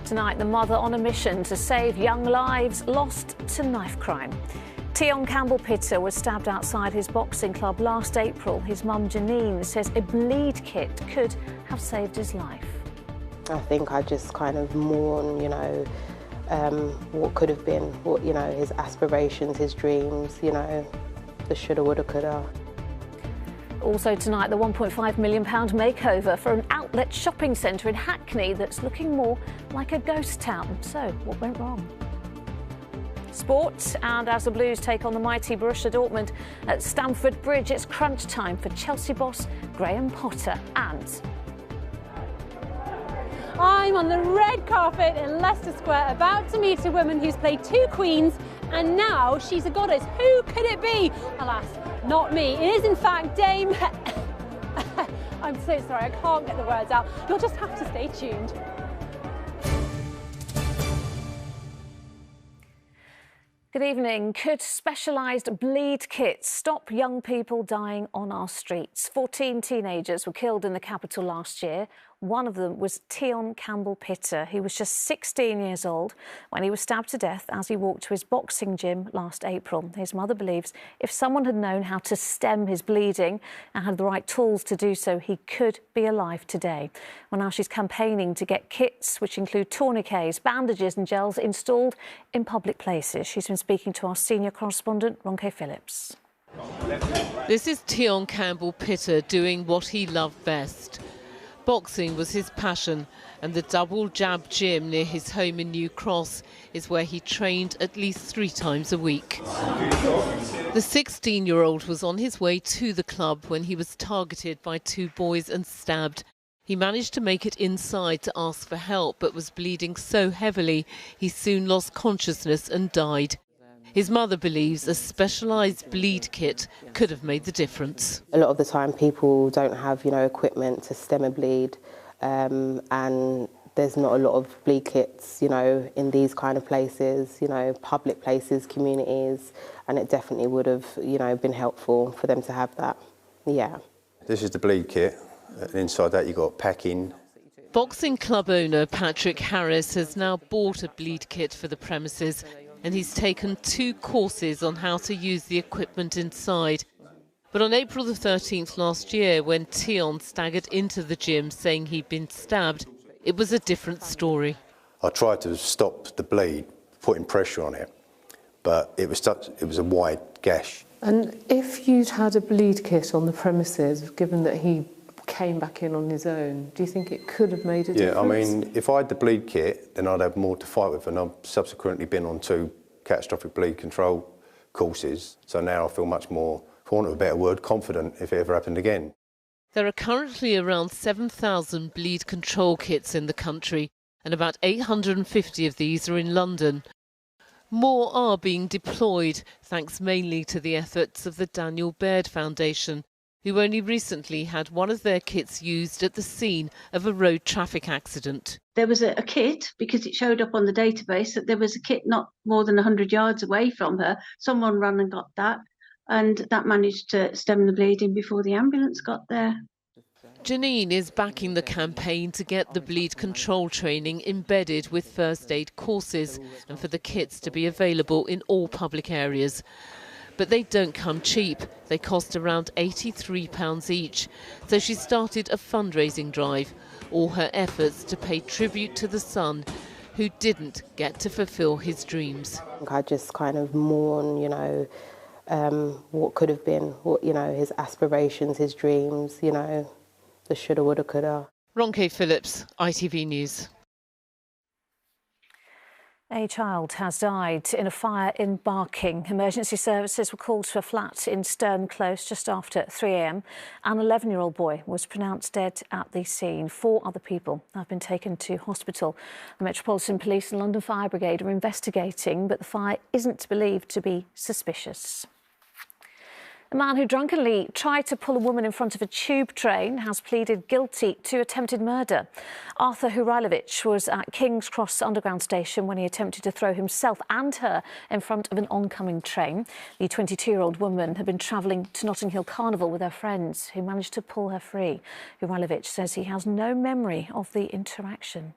Tonight, the mother on a mission to save young lives lost to knife crime. Tion Campbell-Pitter was stabbed outside his boxing club last April. His mum, Janine, says a bleed kit could have saved his life. I think I just kind of mourn, what could have been, his aspirations, his dreams, the shoulda, woulda, coulda. Also tonight, the £1.5 million makeover for an outlet shopping centre in Hackney that's looking more like a ghost town. So, what went wrong? Sport, and as the Blues take on the mighty Borussia Dortmund at Stamford Bridge, it's crunch time for Chelsea boss Graham Potter and... I'm on the red carpet in Leicester Square, about to meet a woman who's played two queens and now she's a goddess. Who could it be? Alas, not me. It is in fact Dame... I'm so sorry, I can't get the words out. You'll just have to stay tuned. Good evening. Could specialised bleed kits stop young people dying on our streets? 14 teenagers were killed in the capital last year. One of them was Tion Campbell-Pitter. He was just 16 years old when he was stabbed to death as he walked to his boxing gym last April. His mother believes if someone had known how to stem his bleeding and had the right tools to do so, he could be alive today. Well, now she's campaigning to get kits, which include tourniquets, bandages and gels, installed in public places. She's been speaking to our senior correspondent, Ronke Phillips. This is Tion Campbell-Pitter doing what he loved best. Boxing was his passion, and the double jab gym near his home in New Cross is where he trained at least 3 times a week. The 16-year-old was on his way to the club when he was targeted by 2 boys and stabbed. He managed to make it inside to ask for help, but was bleeding so heavily he soon lost consciousness and died. His mother believes a specialised bleed kit could have made the difference. A lot of the time people don't have, equipment to stem a bleed, and there's not a lot of bleed kits, in these kind of places, public places, communities, and it definitely would have, been helpful for them to have that, yeah. This is the bleed kit, and inside that you've got packing. Boxing club owner Patrick Harris has now bought a bleed kit for the premises, and he's taken 2 courses on how to use the equipment inside. But on April the 13th last year, when Tion staggered into the gym saying he'd been stabbed, it was a different story. I tried to stop the bleed, putting pressure on it, but it was a wide gash. And if you'd had a bleed kit on the premises, given that he came back in on his own, do you think it could have made a difference? Yeah, I mean, if I had the bleed kit, then I'd have more to fight with, and I've subsequently been on 2 catastrophic bleed control courses, so now I feel much more, for want of a better word, confident if it ever happened again. There are currently around 7,000 bleed control kits in the country, and about 850 of these are in London. More are being deployed, thanks mainly to the efforts of the Daniel Baird Foundation, who only recently had one of their kits used at the scene of a road traffic accident. There was a kit, because it showed up on the database that there was a kit not more than 100 yards away from her. Someone ran and got that, and that managed to stem the bleeding before the ambulance got there. Janine is backing the campaign to get the bleed control training embedded with first aid courses and for the kits to be available in all public areas. But they don't come cheap. They cost around £83 each. So she started a fundraising drive, all her efforts to pay tribute to the son who didn't get to fulfil his dreams. I just kind of mourn, what could have been, his aspirations, his dreams, the shoulda, woulda, coulda. Ronke Phillips, ITV News. A child has died in a fire in Barking. Emergency services were called to a flat in Stern Close just after 3 a.m. An 11-year-old boy was pronounced dead at the scene. 4 other people have been taken to hospital. The Metropolitan Police and London Fire Brigade are investigating, but the fire isn't believed to be suspicious. A man who drunkenly tried to pull a woman in front of a tube train has pleaded guilty to attempted murder. Arthur Hurailovich was at King's Cross Underground Station when he attempted to throw himself and her in front of an oncoming train. The 22-year-old woman had been travelling to Notting Hill Carnival with her friends, who managed to pull her free. Hurailovich says he has no memory of the interaction.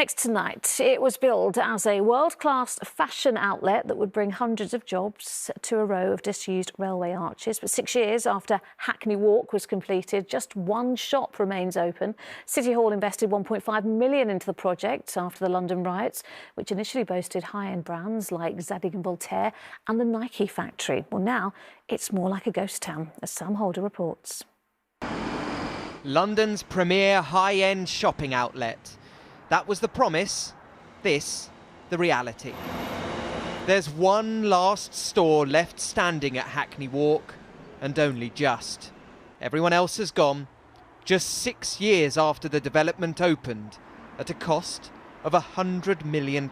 Next tonight, it was billed as a world-class fashion outlet that would bring hundreds of jobs to a row of disused railway arches. But 6 years after Hackney Walk was completed, just one shop remains open. City Hall invested £1.5 million into the project after the London riots, which initially boasted high-end brands like Zadig and Voltaire and the Nike factory. Well, now it's more like a ghost town, as Sam Holder reports. London's premier high-end shopping outlet. That was the promise, this the reality. There's one last store left standing at Hackney Walk, and only just. Everyone else has gone, just 6 years after the development opened, at a cost of £100 million.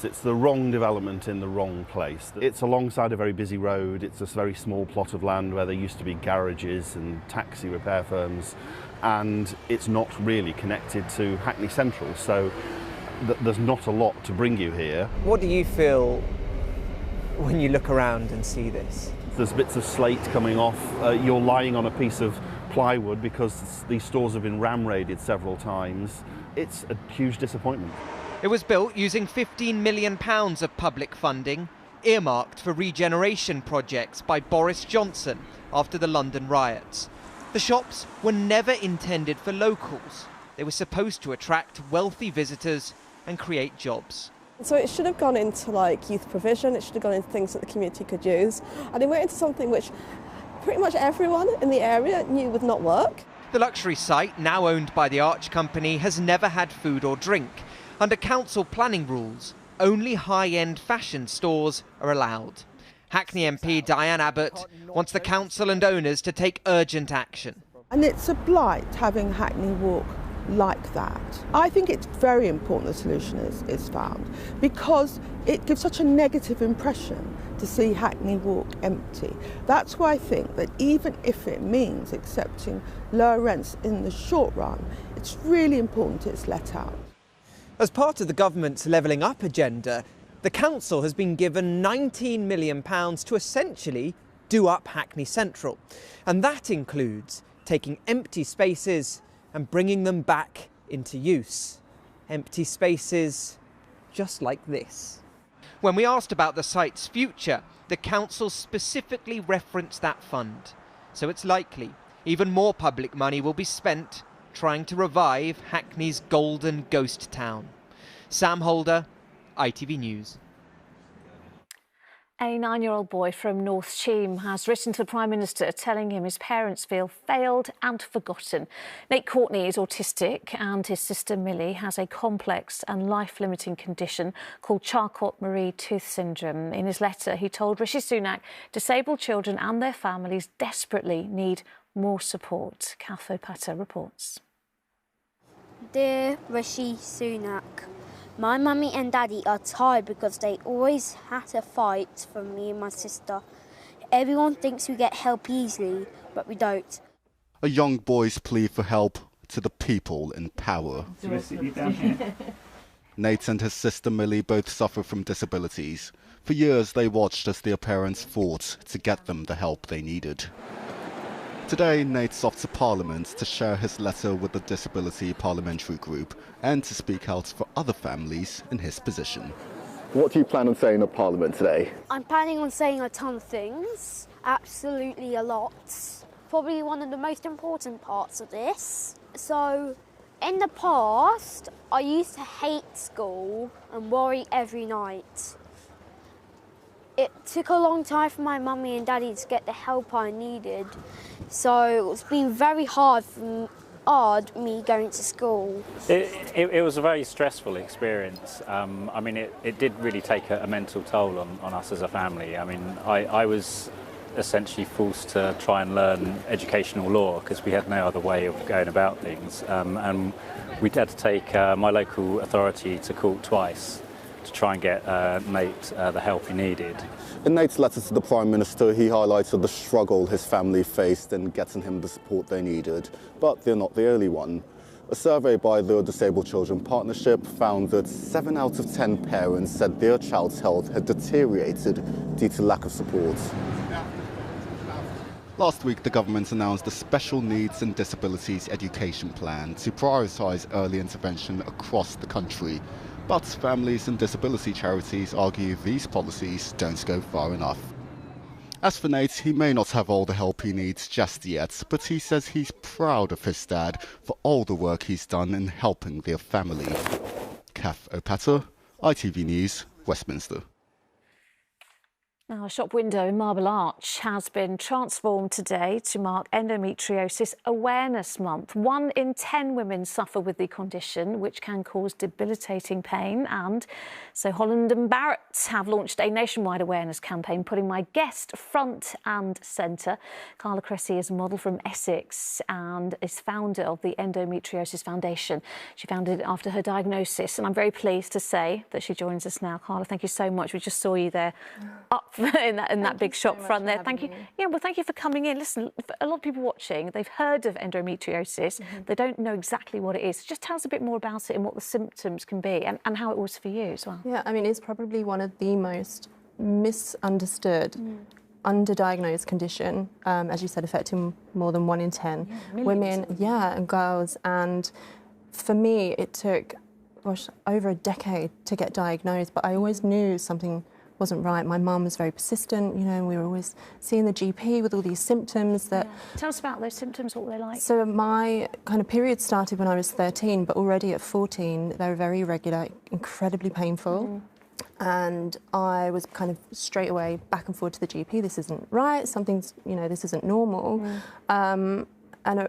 It's the wrong development in the wrong place. It's alongside a very busy road. It's a very small plot of land where there used to be garages and taxi repair firms, and it's not really connected to Hackney Central, so there's not a lot to bring you here. What do you feel when you look around and see this? There's bits of slate coming off. You're lying on a piece of plywood because these stores have been ram raided several times. It's a huge disappointment. It was built using £15 million of public funding, earmarked for regeneration projects by Boris Johnson after the London riots. The shops were never intended for locals. They were supposed to attract wealthy visitors and create jobs. So it should have gone into like youth provision, it should have gone into things that the community could use, and it went into something which pretty much everyone in the area knew would not work. The luxury site, now owned by the Arch Company, has never had food or drink. Under council planning rules, only high-end fashion stores are allowed. Hackney MP Diane Abbott wants the council and owners to take urgent action. And it's a blight having Hackney Walk like that. I think it's very important the solution is found, because it gives such a negative impression to see Hackney Walk empty. That's why I think that even if it means accepting lower rents in the short run, it's really important it's let out. As part of the government's levelling up agenda, the council has been given £19 million to essentially do up Hackney Central. And that includes taking empty spaces and bringing them back into use. Empty spaces just like this. When we asked about the site's future, the council specifically referenced that fund. So it's likely even more public money will be spent trying to revive Hackney's golden ghost town. Sam Holder, ITV News. A 9-year-old boy from North Cheam has written to the Prime Minister telling him his parents feel failed and forgotten. Nate Courtney is autistic and his sister Millie has a complex and life-limiting condition called Charcot-Marie Tooth syndrome. In his letter, he told Rishi Sunak disabled children and their families desperately need more support. Kath O'Patter reports. Dear Rishi Sunak, my mummy and daddy are tired because they always had to fight for me and my sister. Everyone thinks we get help easily, but we don't. A young boy's plea for help to the people in power. Nate and his sister Millie both suffer from disabilities. For years they watched as their parents fought to get them the help they needed. Today, Nate's off to Parliament to share his letter with the Disability Parliamentary Group and to speak out for other families in his position. What do you plan on saying at Parliament today? I'm planning on saying a ton of things, absolutely a lot. Probably one of the most important parts of this. So, in the past, I used to hate school and worry every night. It took a long time for my mummy and daddy to get the help I needed. So it's been very hard me going to school. It was a very stressful experience. I mean, it did really take a mental toll on us as a family. I mean, I was essentially forced to try and learn educational law because we had no other way of going about things. And we had to take my local authority to court twice to try and get Nate the help he needed. In Nate's letter to the Prime Minister, he highlighted the struggle his family faced in getting him the support they needed, but they're not the only one. A survey by the Disabled Children Partnership found that 7 out of 10 parents said their child's health had deteriorated due to lack of support. Last week, the government announced a special needs and disabilities education plan to prioritise early intervention across the country. But families and disability charities argue these policies don't go far enough. As for Nate, he may not have all the help he needs just yet, but he says he's proud of his dad for all the work he's done in helping their family. Kath O'Patter, ITV News, Westminster. Now, a shop window in Marble Arch has been transformed today to mark Endometriosis Awareness Month. 1 in 10 women suffer with the condition, which can cause debilitating pain. And so Helen and Barrett have launched a nationwide awareness campaign, putting my guest front and centre. Lucrezia is a model from Essex and is founder of the Endometriosis Foundation. She founded it after her diagnosis, and I'm very pleased to say that she joins us now. Carla, thank you so much. We just saw you there up in that big shop front there. Thank you. Yeah, well, thank you for coming in. Listen, a lot of people watching, they've heard of endometriosis. They don't know exactly what it is. Just tell us a bit more about it and what the symptoms can be and how it was for you as well. Yeah, I mean, it's probably one of the most misunderstood, underdiagnosed condition, as you said, affecting more than 1 in 10 women, and girls. And for me, it took, gosh, over a decade to get diagnosed, but I always knew something wasn't right. My mum was very persistent, you know, and we were always seeing the GP with all these symptoms that... Tell us about those symptoms, what were they like? So my kind of period started when I was 13, but already at 14, they were very irregular, incredibly painful. And I was kind of straight away back and forth to the GP. This isn't right, something's, you know, this isn't normal. And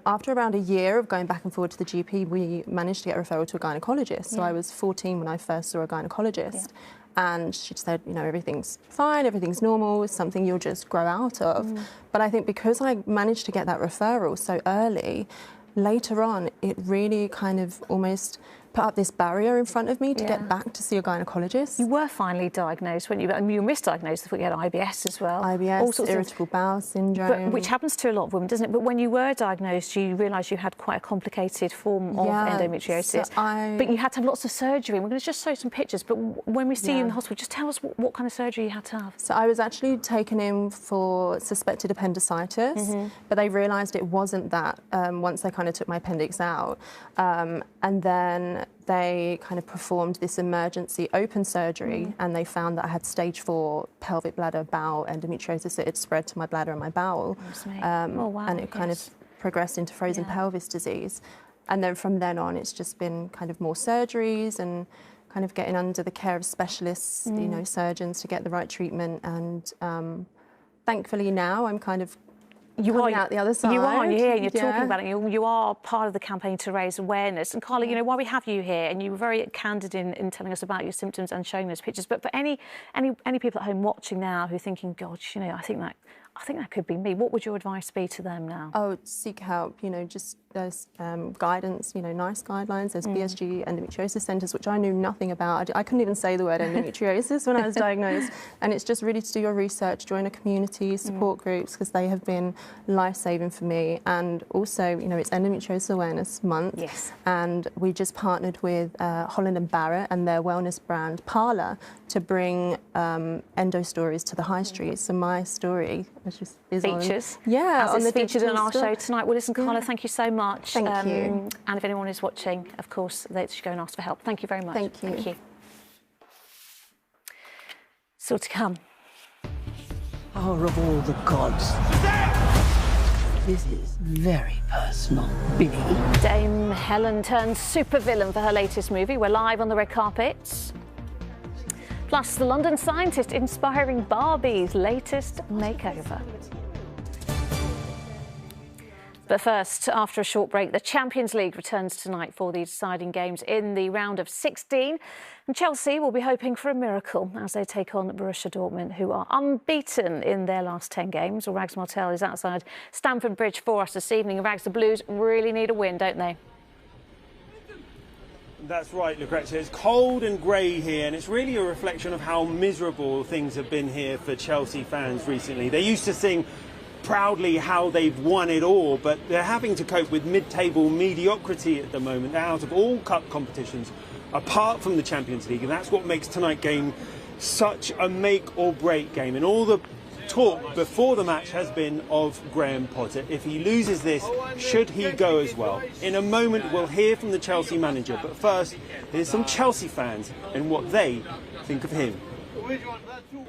after around a year of going back and forth to the GP, we managed to get a referral to a gynaecologist. So I was 14 when I first saw a gynaecologist. And she said, you know, everything's fine, everything's normal, it's something you'll just grow out of. But I think because I managed to get that referral so early, later on, it really kind of almost put up this barrier in front of me to get back to see a gynaecologist. You were finally diagnosed, weren't you? I mean, you were misdiagnosed before you had IBS as well. IBS, all sorts irritable bowel syndrome. Which happens to a lot of women, doesn't it? But when you were diagnosed, you realised you had quite a complicated form of endometriosis. So but you had to have lots of surgery. We're going to just show some pictures, but when we see you in the hospital, just tell us what kind of surgery you had to have. So I was actually taken in for suspected appendicitis, but they realised it wasn't that once they kind of took my appendix out. And then they kind of performed this emergency open surgery and they found that I had stage 4 pelvic bladder bowel endometriosis. It had spread to my bladder and my bowel. And it kind of progressed into frozen pelvis disease. And then from then on, it's just been kind of more surgeries and kind of getting under the care of specialists, you know, surgeons to get the right treatment. And thankfully now I'm kind of coming out the other side. You are, and you're talking about it. You are part of the campaign to raise awareness. And Carla, you know, while we have you here, and you were very candid in telling us about your symptoms and showing those pictures, but for any people at home watching now who are thinking, God, you know, I think that could be me. What would your advice be to them now? Oh, seek help. You know, just there's guidance. You know, NICE guidelines. There's BSG endometriosis centres, which I knew nothing about. I couldn't even say the word endometriosis when I was diagnosed. And it's just really to do your research, join a community, support groups, because they have been life-saving for me. And also, you know, it's Endometriosis Awareness Month. Yes. And we just partnered with Helen and Barrett and their wellness brand Parlour to bring endo stories to the high street. So my story is features. on the featured in our show tonight. Well, listen, Carla, thank you so much. Thank you. And if anyone is watching, of course, they should go and ask for help. Thank you very much. Thank you. Thank you. Still to come. Power of all the gods. This is very personal, Billy. Dame Helen turns supervillain for her latest movie. We're live on the red carpet. Plus, the London scientist inspiring Barbie's latest makeover. But first, after a short break, the Champions League returns tonight for the deciding games in the round of 16. And Chelsea will be hoping for a miracle as they take on Borussia Dortmund, who are unbeaten in their last 10 games. Well, Rags Martel is outside Stamford Bridge for us this evening. And Rags, the Blues really need a win, don't they? That's right, Lucrezia. It's cold and grey here, and it's really a reflection of how miserable things have been here for Chelsea fans recently. They used to sing proudly how they've won it all, but they're having to cope with mid-table mediocrity at the moment. They're out of all cup competitions apart from the Champions League, and that's what makes tonight's game such a make or break game. In all the talk before the match has been of Graham Potter. If he loses this, should he go as well? In a moment, we'll hear from the Chelsea manager. But first, here's some Chelsea fans and what they think of him.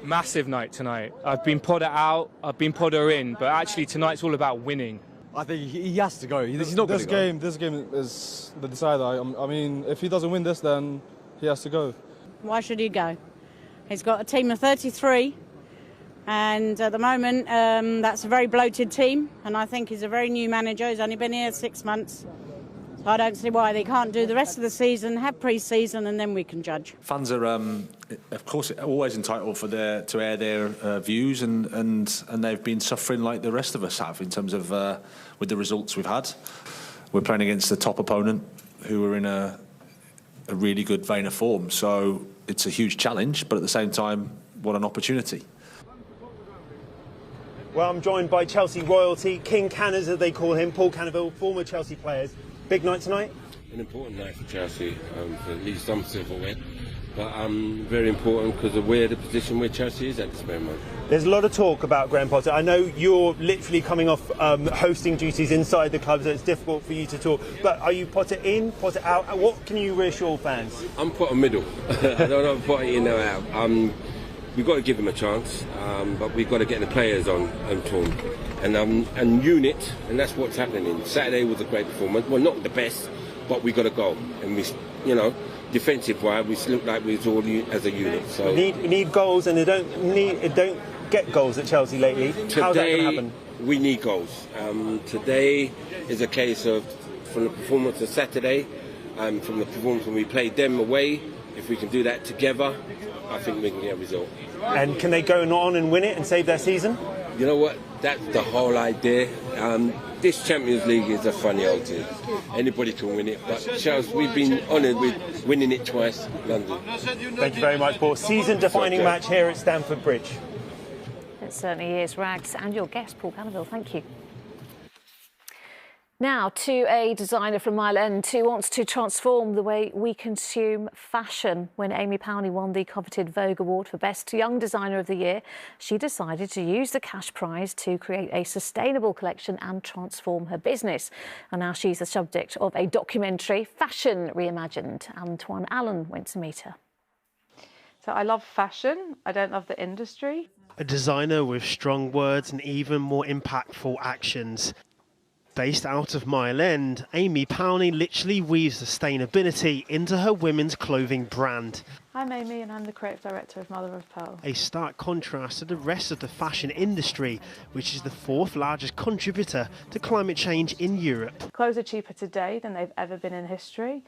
Massive night tonight. I've been Potter out, I've been Potter in, but actually tonight's all about winning. I think he has to go. He's not going to go. This game is the decider. I mean, if he doesn't win this, then he has to go. Why should he go? He's got a team of 33, and at the moment that's a very bloated team, and I think he's a very new manager. He's only been here 6 months. So I don't see why they can't do the rest of the season, have pre-season, and then we can judge. Fans are, of course, always entitled to air their views, and they've been suffering like the rest of us have in terms of with the results we've had. We're playing against the top opponent, who are in a really good vein of form. So it's a huge challenge, but at the same time, what an opportunity. Well, I'm joined by Chelsea royalty, King Canners as they call him, Paul Cannaville, former Chelsea players. Big night tonight? An important night for Chelsea, for at least some silverware. But very important because of the position where Chelsea is at this moment. There's a lot of talk about Graham Potter. I know you're literally coming off hosting duties inside the club, so it's difficult for you to talk. But are you Potter in, Potter out? What can you reassure fans? I'm Potter middle. I don't know if Potter in or out. We've got to give him a chance, but we've got to get the players on form. And unit, and that's what's happening. Saturday was a great performance. Well, not the best, but we got a goal. And we, defensive-wise, we looked like we was all as a unit. So we need goals, and they don't get goals at Chelsea lately. How's that going to happen? We need goals. Today is a case of, from the performance of Saturday, from the performance when we played them away, if we can do that together, I think we can get a result. And can they go on and win it and save their season? You know what? That's the whole idea. This Champions League is a funny old thing. Anybody can win it, but Chelsea, we've been honoured with winning it twice, London. Thank you very much, Paul. Season-defining match here at Stamford Bridge. It certainly is, Rags, and your guest, Paul Cannaville. Thank you. Now to a designer from Mile End who wants to transform the way we consume fashion. When Amy Powney won the coveted Vogue Award for Best Young Designer of the Year, she decided to use the cash prize to create a sustainable collection and transform her business. And now she's the subject of a documentary, Fashion Reimagined. Antoine Allen went to meet her. So I love fashion, I don't love the industry. A designer with strong words and even more impactful actions. Based out of Mile End, Amy Powney literally weaves sustainability into her women's clothing brand. I'm Amy and I'm the creative director of Mother of Pearl. A stark contrast to the rest of the fashion industry, which is the fourth largest contributor to climate change in Europe. Clothes are cheaper today than they've ever been in history,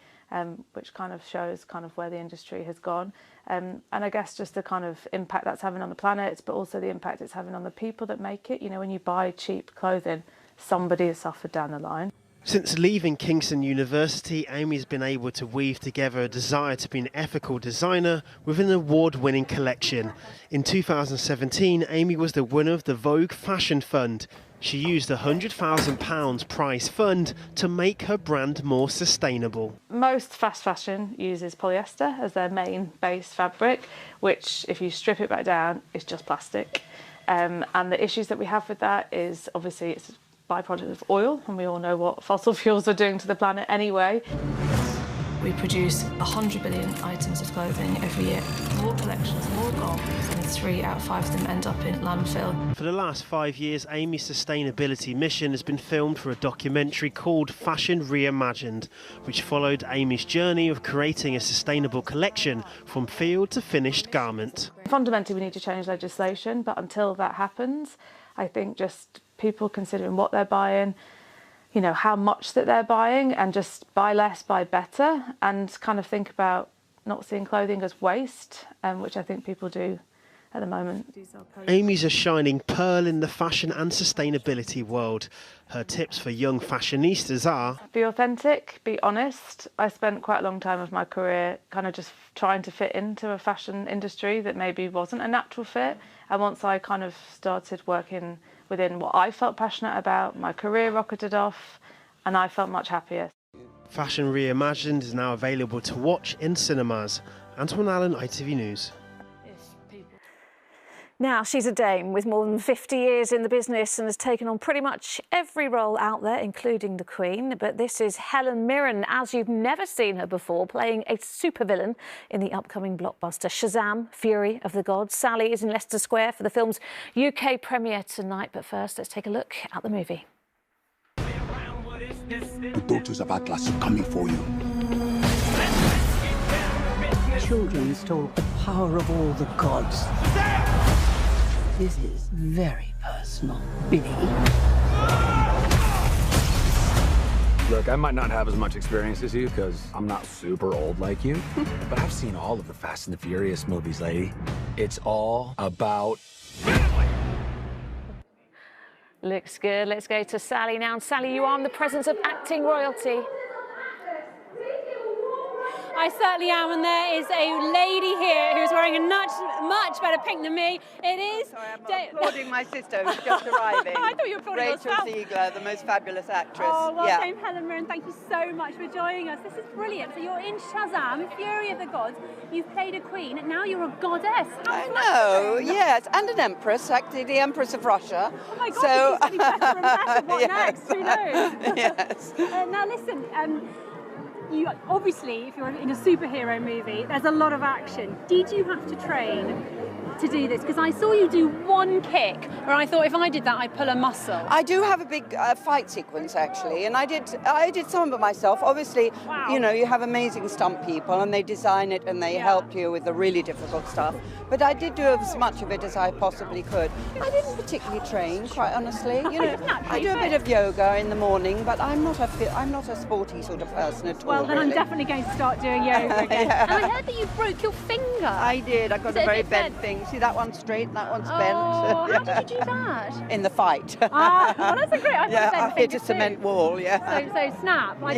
which kind of shows where the industry has gone. And I guess just the kind of impact that's having on the planet, but also the impact it's having on the people that make it. You know, when you buy cheap clothing, somebody has suffered down the line. Since leaving Kingston University, Amy's been able to weave together a desire to be an ethical designer with an award-winning collection. In 2017, Amy was the winner of the Vogue Fashion Fund. She used the £100,000 prize fund to make her brand more sustainable. Most fast fashion uses polyester as their main base fabric, which, if you strip it back down, is just plastic. And the issues that we have with that is, obviously, it's byproduct of oil, and we all know what fossil fuels are doing to the planet anyway. We produce 100 billion items of clothing every year. More collections, more garments, and 3 out of 5 of them end up in landfill. For the last 5 years, Amy's sustainability mission has been filmed for a documentary called Fashion Reimagined, which followed Amy's journey of creating a sustainable collection from field to finished garment. Fundamentally, we need to change legislation, but until that happens, I think just people considering what they're buying, you know, how much that they're buying, and just buy less, buy better, and kind of think about not seeing clothing as waste, which I think people do at the moment. Amy's a shining pearl in the fashion and sustainability world. Her tips for young fashionistas are: be authentic, be honest. I spent quite a long time of my career kind of just trying to fit into a fashion industry that maybe wasn't a natural fit, and once I kind of started working within what I felt passionate about, my career rocketed off and I felt much happier. Fashion Reimagined is now available to watch in cinemas. Antoine Allen, ITV News. Now, she's a dame with more than 50 years in the business and has taken on pretty much every role out there, including the Queen. But this is Helen Mirren, as you've never seen her before, playing a supervillain in the upcoming blockbuster Shazam! Fury of the Gods. Sally is in Leicester Square for the film's UK premiere tonight. But first, let's take a look at the movie. The daughters of Atlas are coming for you. Children's talk, the power of all the gods. This is very personal, Billy. Look, I might not have as much experience as you, because I'm not super old like you, but I've seen all of the Fast and the Furious movies, lady. It's all about... Looks good. Let's go to Sally now. And Sally, you are in the presence of acting royalty. I certainly am, and there is a lady here who's wearing a much better pink than me. It is... Sorry, I'm not applauding my sister who's just arriving. I thought you were applauding yourself. Rachel Ziegler, the most fabulous actress. Oh, well, yeah. Dame Helen Mirren, thank you so much for joining us. This is brilliant. So you're in Shazam! Fury of the Gods. You've played a queen, and now you're a goddess. I know, yes, and an empress, actually the Empress of Russia. Oh my God, so... it's getting better and better. What next? Who knows? Yes. Now listen, you obviously, if you're in a superhero movie, there's a lot of action. Did you have to train to do this? Because I saw you do one kick, where I thought if I did that, I'd pull a muscle. I do have a big fight sequence actually, and I did some of it myself. Obviously, wow. You know, you have amazing stunt people, and they design it and they help you with the really difficult stuff. But I did do as much of it as I possibly could. I didn't particularly train, quite honestly. You know, I do a bit of yoga in the morning, but I'm not a sporty sort of person at all. Well, then really. I'm definitely going to start doing yoga again. Yeah. And I heard that you broke your finger. I did. I got a very bent thing. See, that one's straight and that one's bent. Oh, how did you do that? In the fight. Ah, well, that's a great. I hit a cement wall. Yeah. So snap. I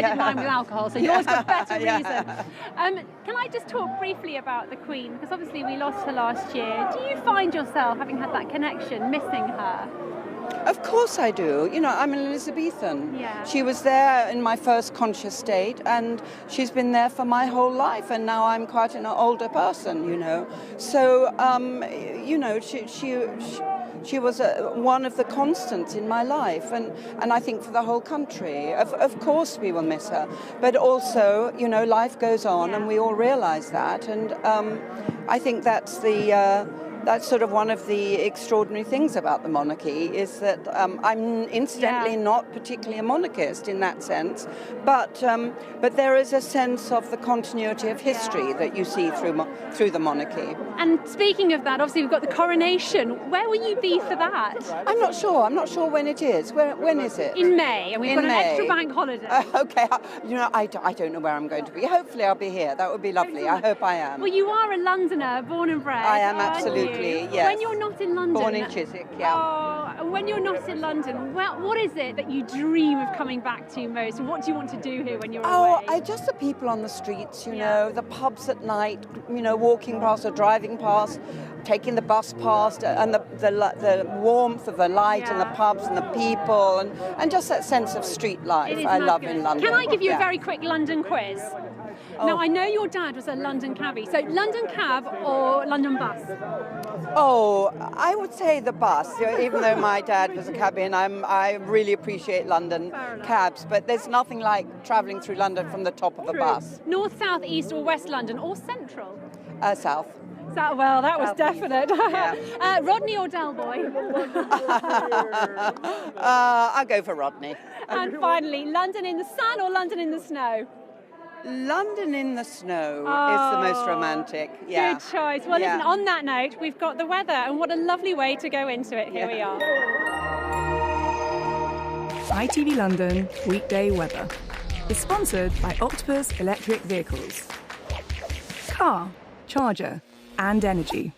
did mine with alcohol. So yours got better reason. Can I just talk briefly about the Queen? Because obviously we lost her last year. Do you find yourself, having had that connection, missing her? Of course I do. You know, I'm an Elizabethan. Yeah. She was there in my first conscious state, and she's been there for my whole life, and now I'm quite an older person, you know. So, you know, she was one of the constants in my life, and I think for the whole country. Of course we will miss her, but also, you know, life goes on, and we all realise that, and I think that's that's sort of one of the extraordinary things about the monarchy, is that I'm incidentally not particularly a monarchist in that sense, but there is a sense of the continuity of history that you see through the monarchy. And speaking of that, obviously we've got the coronation. Where will you be for that? I'm not sure. I'm not sure when it is. When is it? In May, and we've got an extra bank holiday. Okay. You know, I don't know where I'm going to be. Hopefully I'll be here. That would be lovely. I hope I am. Well, you are a Londoner, born and bred. I am, absolutely. Yes. When you're not in London... Born in Chiswick, yeah. Oh, when you're not in London, what is it that you dream of coming back to most? What do you want to do here when you're away? Just the people on the streets, you know, the pubs at night, you know, walking past or driving past, taking the bus past, and the warmth of the light and the pubs and the people, and just that sense of street life I love in London. Can I give you a very quick London quiz? Now, I know your dad was a London cabbie, so London cab or London bus? Oh, I would say the bus, even though my dad was a cabbie, and I really appreciate London cabs, but there's nothing like travelling through London from the top of a bus. North, south, east or west London, or central? South. Well, that was definite. Yeah. Rodney or Del Boy? I'll go for Rodney. And finally, London in the sun or London in the snow? London in the snow is the most romantic. Yeah. Good choice. Well, listen, on that note, we've got the weather, and what a lovely way to go into it. Here we are. ITV London weekday weather is sponsored by Octopus Electric Vehicles. Car, charger, and energy.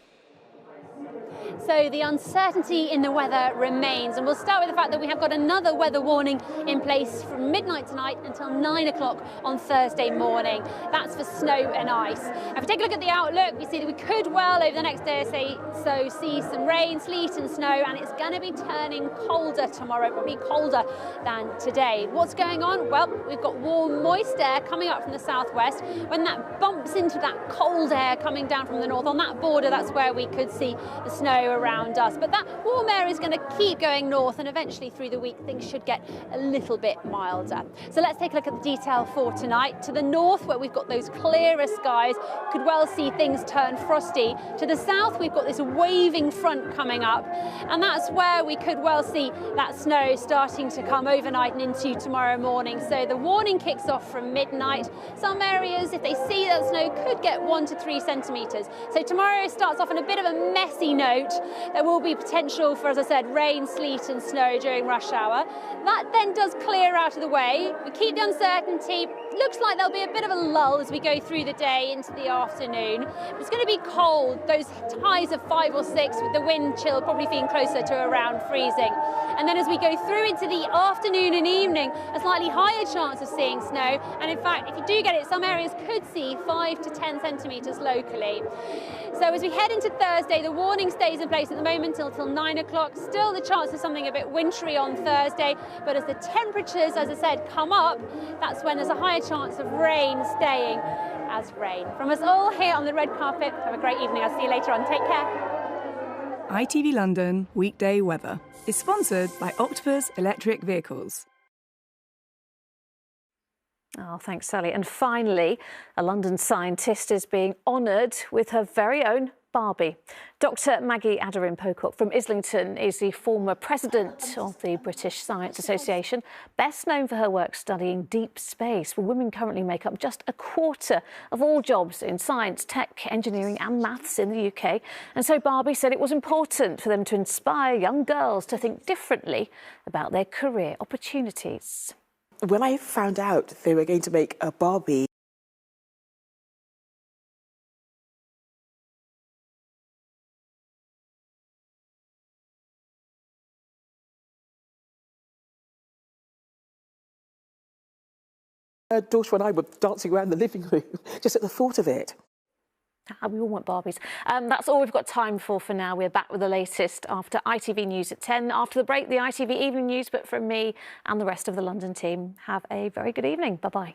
So the uncertainty in the weather remains, and we'll start with the fact that we have got another weather warning in place from midnight tonight until 9 o'clock on Thursday morning. That's for snow and ice. If we take a look at the outlook, we see that we could well over the next day or so see some rain, sleet and snow, and it's going to be turning colder tomorrow, probably colder than today. What's going on? Well, we've got warm, moist air coming up from the southwest. When that bumps into that cold air coming down from the north, on that border, that's where we could see the snow around us. But that warm air is going to keep going north, and eventually through the week things should get a little bit milder. So let's take a look at the detail for tonight. To the north, where we've got those clearer skies, could well see things turn frosty. To the south, we've got this waving front coming up, and that's where we could well see that snow starting to come overnight and into tomorrow morning. So the warning kicks off from midnight. Some areas, if they see that snow, could get 1 to 3 centimetres. So tomorrow starts off on a bit of a messy note. There will be potential for, as I said, rain, sleet and snow during rush hour. That then does clear out of the way. We keep the uncertainty. Looks like there'll be a bit of a lull as we go through the day into the afternoon. It's going to be cold, those highs of 5 or 6 with the wind chill probably feeling closer to around freezing. And then as we go through into the afternoon and evening, a slightly higher chance of seeing snow. And in fact, if you do get it, some areas could see 5 to 10 centimetres locally. So as we head into Thursday, the warning stays in place at the moment until 9 o'clock. Still the chance of something a bit wintry on Thursday, but as the temperatures, as I said, come up, that's when there's a higher chance of rain staying as rain. From us all here on the red carpet, have a great evening. I'll see you later on. Take care. ITV London Weekday Weather is sponsored by Octopus Electric Vehicles. Oh, thanks, Sally. And finally, a London scientist is being honoured with her very own Barbie. Dr. Maggie Adarin-Pocock from Islington is the former president of the British Science Association, best known for her work studying deep space, where women currently make up just 1/4 of all jobs in science, tech, engineering and maths in the UK. And so Barbie said it was important for them to inspire young girls to think differently about their career opportunities. When I found out they were going to make a Barbie, her daughter and I were dancing around the living room just at the thought of it. We all want Barbies. That's all we've got time for now. We're back with the latest after ITV News at 10. After the break, the ITV Evening News. But from me and the rest of the London team, have a very good evening. Bye-bye.